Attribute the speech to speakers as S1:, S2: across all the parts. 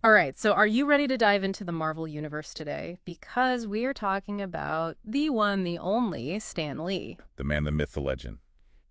S1: All right, so are you ready to dive into the Marvel Universe today? Because we are talking about the one, the only Stan Lee.
S2: The man, the myth, the legend.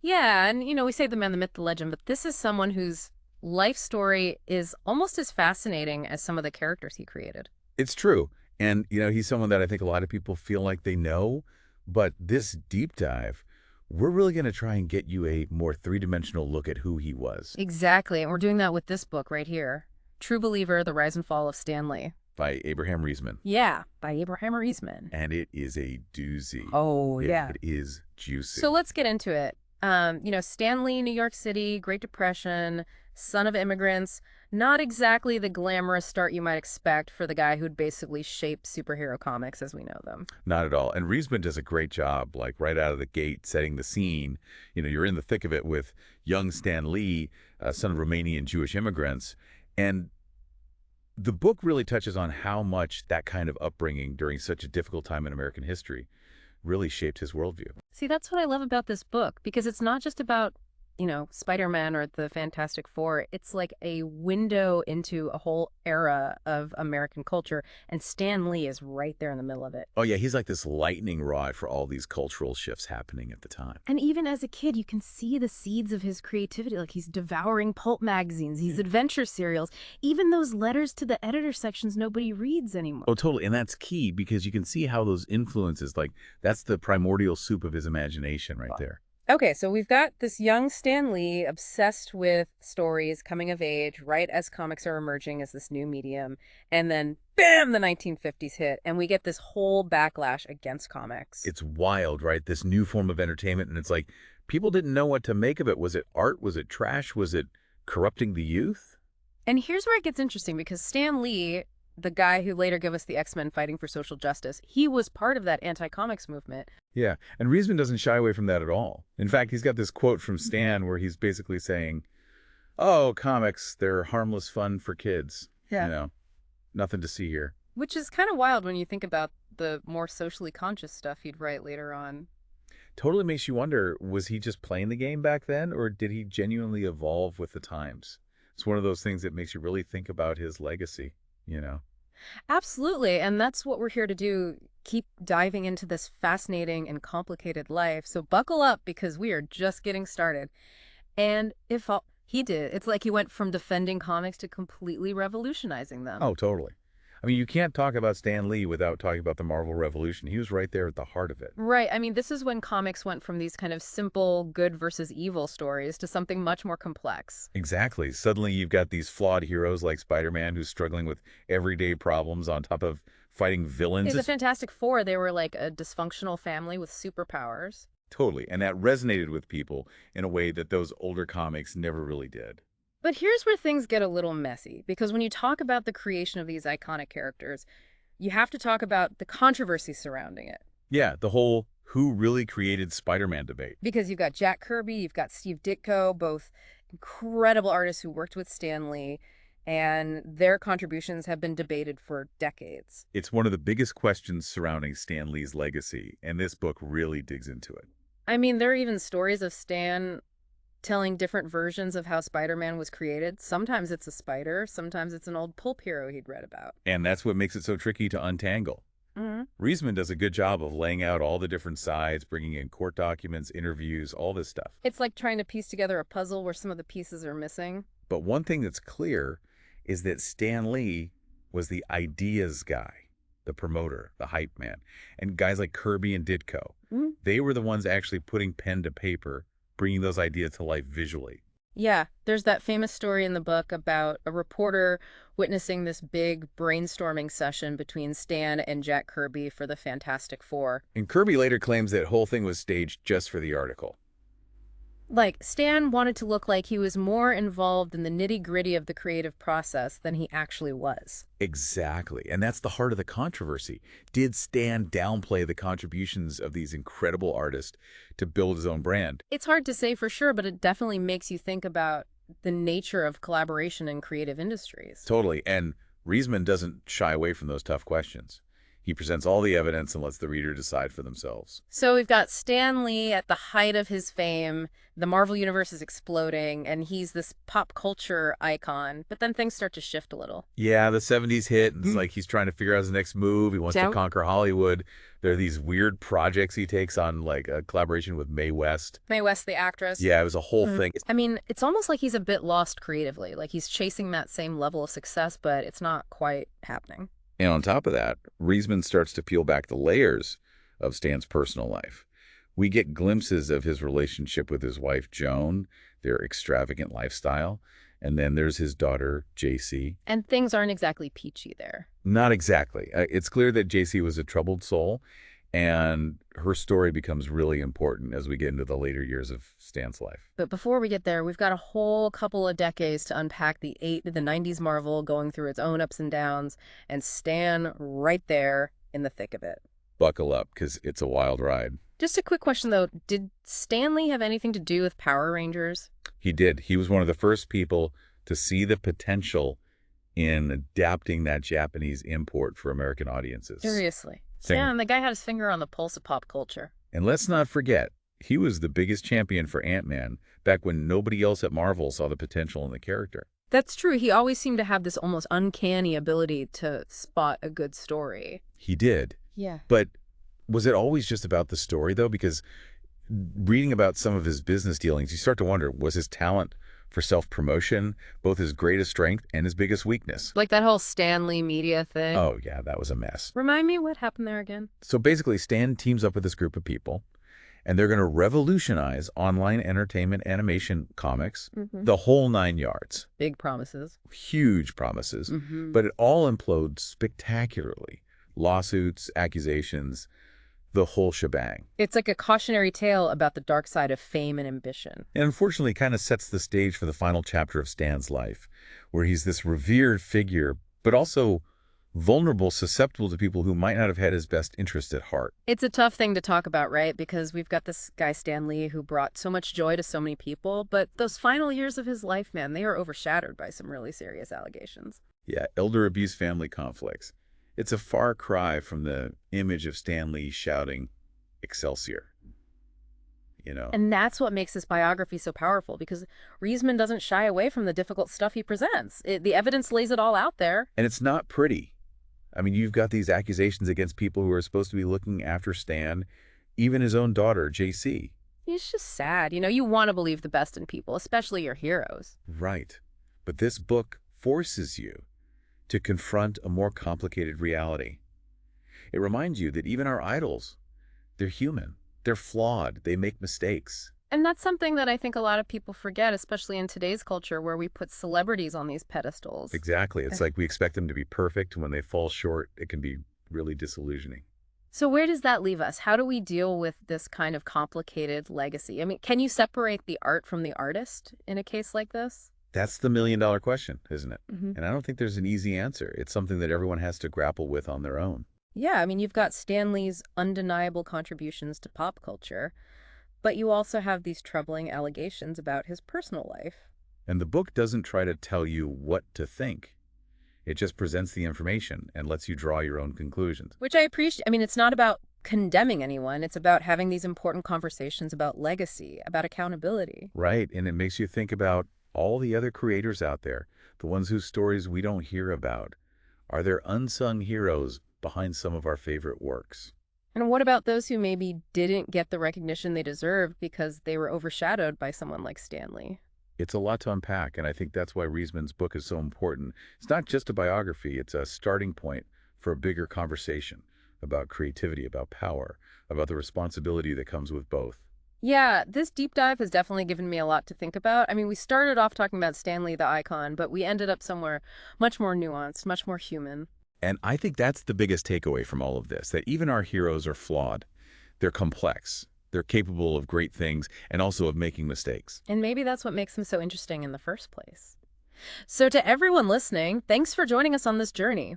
S1: Yeah, and we say the man, the myth, the legend, but this is someone whose life story is almost as fascinating as some of the characters he created.
S2: It's true. And, he's someone that I think a lot of people feel like they know. But this deep dive, we're really going to try and get you a more three-dimensional look at who he was
S1: Exactly, and we're doing that with this book right here. True Believer, The Rise and Fall of Stan Lee.
S2: by Abraham Riesman.
S1: Yeah, by Abraham Riesman.
S2: And it is a doozy.
S1: Oh, yeah.
S2: It is juicy.
S1: So let's get into it. Stan Lee, New York City, Great Depression, son of immigrants. Not exactly the glamorous start you might expect for the guy who'd basically shaped superhero comics as we know them.
S2: Not at all. And Riesman does a great job, like right out of the gate, setting the scene. You're in the thick of it with young Stan Lee, son of Romanian Jewish immigrants. And the book really touches on how much that kind of upbringing during such a difficult time in American history really shaped his worldview.
S1: See, that's what I love about this book, because it's not just about, Spider-Man or the Fantastic Four. It's like a window into a whole era of American culture, and Stan Lee is right there in the middle of it.
S2: Oh, yeah, he's like this lightning rod for all these cultural shifts happening at the time.
S1: And even as a kid, you can see the seeds of his creativity. Like he's devouring pulp magazines, these adventure serials, even those letters to the editor sections nobody reads anymore.
S2: Oh, totally. And that's key because you can see how those influences, like, that's the primordial soup of his imagination right there.
S1: Okay, so we've got this young Stan Lee obsessed with stories, coming of age, right as comics are emerging as this new medium. And then, bam, the 1950s hit, and we get this whole backlash against comics.
S2: It's wild, right? This new form of entertainment. And it's like, people didn't know what to make of it. Was it art? Was it trash? Was it corrupting the youth?
S1: And here's where it gets interesting, because Stan Lee, the guy who later gave us the X-Men fighting for social justice, he was part of that anti-comics movement.
S2: Yeah, and Riesman doesn't shy away from that at all. In fact, he's got this quote from Stan where he's basically saying, oh, comics, they're harmless fun for kids.
S1: Yeah.
S2: Nothing to see here.
S1: Which is kind of wild when you think about the more socially conscious stuff he'd write later on.
S2: Totally makes you wonder, was he just playing the game back then, or did he genuinely evolve with the times? It's one of those things that makes you really think about his legacy.
S1: Absolutely, and that's what we're here to do. Keep diving into this fascinating and complicated life. So buckle up, because we are just getting started. And if all, he did, it's like he went from defending comics to completely revolutionizing them.
S2: Oh, totally. I mean, you can't talk about Stan Lee without talking about the Marvel Revolution. He was right there at the heart of it.
S1: Right. I mean, this is when comics went from these kind of simple good versus evil stories to something much more complex.
S2: Exactly. Suddenly you've got these flawed heroes like Spider-Man who's struggling with everyday problems on top of fighting villains.
S1: The Fantastic Four, they were like a dysfunctional family with superpowers.
S2: Totally. And that resonated with people in a way that those older comics never really did.
S1: But here's where things get a little messy, because when you talk about the creation of these iconic characters, you have to talk about the controversy surrounding it.
S2: Yeah, the whole who really created Spider-Man debate.
S1: Because you've got Jack Kirby, you've got Steve Ditko, both incredible artists who worked with Stan Lee, and their contributions have been debated for decades.
S2: It's one of the biggest questions surrounding Stan Lee's legacy, and this book really digs into it.
S1: I mean, there are even stories of Stan telling different versions of how Spider-Man was created. Sometimes it's a spider, sometimes it's an old pulp hero he'd read about.
S2: And that's what makes it so tricky to untangle.
S1: Mm-hmm.
S2: Riesman does a good job of laying out all the different sides, bringing in court documents, interviews, all this stuff.
S1: It's like trying to piece together a puzzle where some of the pieces are missing.
S2: But one thing that's clear is that Stan Lee was the ideas guy, the promoter, the hype man. And guys like Kirby and Ditko, they were the ones actually putting pen to paper, bringing those ideas to life visually.
S1: Yeah, there's that famous story in the book about a reporter witnessing this big brainstorming session between Stan and Jack Kirby for the Fantastic Four.
S2: And Kirby later claims that whole thing was staged just for the article.
S1: Like, Stan wanted to look like he was more involved in the nitty-gritty of the creative process than he actually was.
S2: Exactly. And that's the heart of the controversy. Did Stan downplay the contributions of these incredible artists to build his own brand?
S1: It's hard to say for sure, but it definitely makes you think about the nature of collaboration in creative industries.
S2: Totally. And Riesman doesn't shy away from those tough questions. He presents all the evidence and lets the reader decide for themselves.
S1: So we've got Stan Lee at the height of his fame. The Marvel Universe is exploding, and he's this pop culture icon. But then things start to shift a little.
S2: Yeah, the 70s hit, and it's like he's trying to figure out his next move. He wants to conquer Hollywood. There are these weird projects he takes on, like a collaboration with Mae West.
S1: Mae West, the actress.
S2: Yeah, it was a whole thing.
S1: I mean, it's almost like he's a bit lost creatively. Like he's chasing that same level of success, but it's not quite happening.
S2: And on top of that, Riesman starts to peel back the layers of Stan's personal life. We get glimpses of his relationship with his wife, Joan, their extravagant lifestyle, and then there's his daughter, JC.
S1: And things aren't exactly peachy there.
S2: Not exactly. It's clear that JC was a troubled soul, and her story becomes really important as we get into the later years of Stan's life.
S1: But before we get there, we've got a whole couple of decades to unpack the 90s Marvel going through its own ups and downs, and Stan right there in the thick of it.
S2: Buckle up, because it's a wild ride.
S1: Just a quick question, though. Did Stan Lee have anything to do with Power Rangers?
S2: He did. He was one of the first people to see the potential in adapting that Japanese import for American audiences.
S1: Seriously. Yeah, and the guy had his finger on the pulse of pop culture.
S2: And let's not forget, he was the biggest champion for Ant-Man back when nobody else at Marvel saw the potential in the character.
S1: That's true. He always seemed to have this almost uncanny ability to spot a good story.
S2: He did.
S1: Yeah.
S2: But was it always just about the story, though? Because reading about some of his business dealings, you start to wonder, was his talent for self-promotion both his greatest strength and his biggest weakness?
S1: Like that whole Stan Lee media thing?
S2: Oh, yeah, that was a mess.
S1: Remind me what happened there again?
S2: So basically, Stan teams up with this group of people, and they're going to revolutionize online entertainment animation comics, the whole 9 yards.
S1: Big promises.
S2: Huge promises. But it all implodes spectacularly. Lawsuits, accusations, the whole shebang.
S1: It's like a cautionary tale about the dark side of fame and ambition.
S2: And unfortunately kind of sets the stage for the final chapter of Stan's life, where he's this revered figure, but also vulnerable, susceptible to people who might not have had his best interest at heart.
S1: It's a tough thing to talk about, right? Because we've got this guy, Stan Lee, who brought so much joy to so many people, but those final years of his life, man, they are overshadowed by some really serious allegations.
S2: Yeah, elder abuse, family conflicts. It's a far cry from the image of Stan Lee shouting, "Excelsior." You know?
S1: And that's what makes this biography so powerful, because Riesman doesn't shy away from the difficult stuff he presents. The evidence lays it all out there.
S2: And it's not pretty. I mean, you've got these accusations against people who are supposed to be looking after Stan, even his own daughter, JC.
S1: It's just sad. You know, you want to believe the best in people, especially your heroes.
S2: Right. But this book forces you to confront a more complicated reality. It reminds you that even our idols, they're human. They're flawed. They make mistakes.
S1: And that's something that I think a lot of people forget, especially in today's culture where we put celebrities on these pedestals.
S2: Exactly. It's like we expect them to be perfect. When they fall short, it can be really disillusioning.
S1: So where does that leave us? How do we deal with this kind of complicated legacy? I mean, can you separate the art from the artist in a case like this?
S2: That's the million-dollar question, isn't it? And I don't think there's an easy answer. It's something that everyone has to grapple with on their own.
S1: Yeah, I mean, you've got Stan Lee's undeniable contributions to pop culture, but you also have these troubling allegations about his personal life.
S2: And the book doesn't try to tell you what to think. It just presents the information and lets you draw your own conclusions.
S1: Which I appreciate. I mean, it's not about condemning anyone. It's about having these important conversations about legacy, about accountability.
S2: Right, and it makes you think about all the other creators out there, the ones whose stories we don't hear about. Are there unsung heroes behind some of our favorite works?
S1: And what about those who maybe didn't get the recognition they deserved because they were overshadowed by someone like Stan Lee?
S2: It's a lot to unpack, and I think that's why Riesman's book is so important. It's not just a biography, it's a starting point for a bigger conversation about creativity, about power, about the responsibility that comes with both.
S1: Yeah, this deep dive has definitely given me a lot to think about. I mean, we started off talking about Stan Lee, the icon, but we ended up somewhere much more nuanced, much more human.
S2: And I think that's the biggest takeaway from all of this, that even our heroes are flawed. They're complex. They're capable of great things and also of making mistakes.
S1: And maybe that's what makes them so interesting in the first place. So to everyone listening, thanks for joining us on this journey.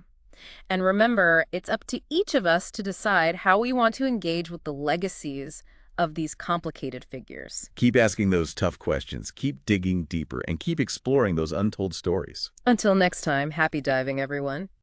S1: And remember, it's up to each of us to decide how we want to engage with the legacies of these complicated figures.
S2: Keep asking those tough questions, keep digging deeper, and keep exploring those untold stories.
S1: Until next time, happy diving, everyone.